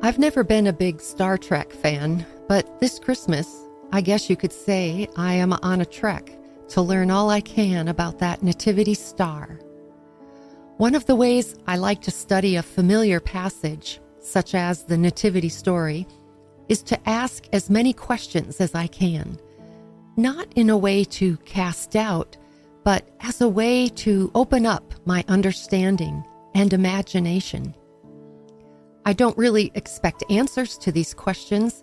I've never been a big Star Trek fan, but this Christmas, I guess you could say I am on a trek to learn all I can about that nativity star. One of the ways I like to study a familiar passage, such as the nativity story, is to ask as many questions as I can, not in a way to cast doubt, but as a way to open up my understanding and imagination. I don't really expect answers to these questions,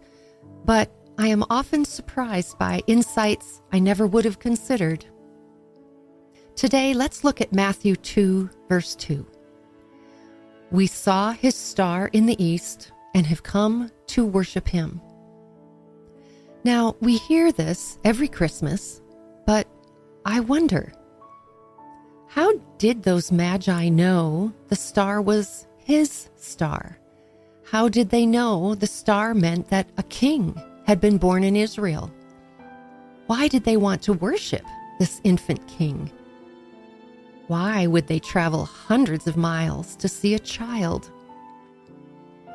but I am often surprised by insights I never would have considered. Today, let's look at Matthew 2, verse 2. We saw his star in the east and have come to worship him. Now, we hear this every Christmas, but I wonder, how did those magi know the star was his star? How did they know the star meant that a king had been born in Israel? Why did they want to worship this infant king? Why would they travel hundreds of miles to see a child?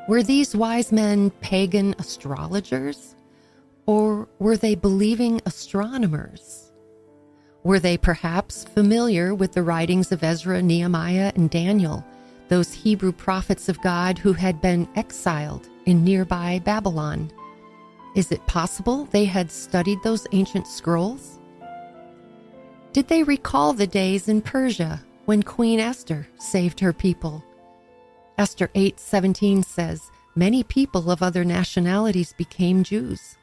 Were these wise men pagan astrologers? Or were they believing astronomers? Were they perhaps familiar with the writings of Ezra, Nehemiah, and Daniel, those Hebrew prophets of God who had been exiled in nearby Babylon? Is it possible they had studied those ancient scrolls? Did they recall the days in Persia when Queen Esther saved her people? Esther 8:17 says, "Many people of other nationalities became Jews."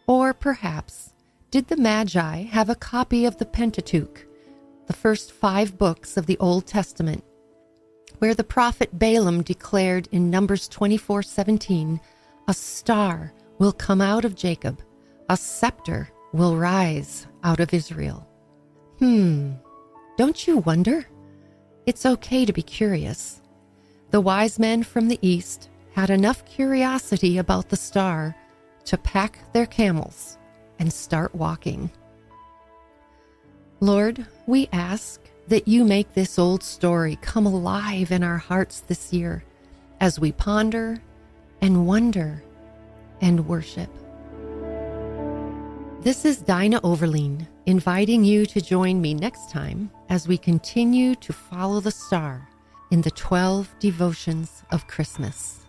Or perhaps, did the Magi have a copy of the Pentateuch, the first 5 books of the Old Testament, where the prophet Balaam declared in Numbers 24:17, "A star will come out of Jacob, a scepter will rise out of Israel"? Don't you wonder? It's okay to be curious. The wise men from the east had enough curiosity about the star to pack their camels and start walking. Lord, we ask that you make this old story come alive in our hearts this year as we ponder and wonder and worship. This is Dinah Overleen, inviting you to join me next time as we continue to follow the star in the 12 devotions of Christmas.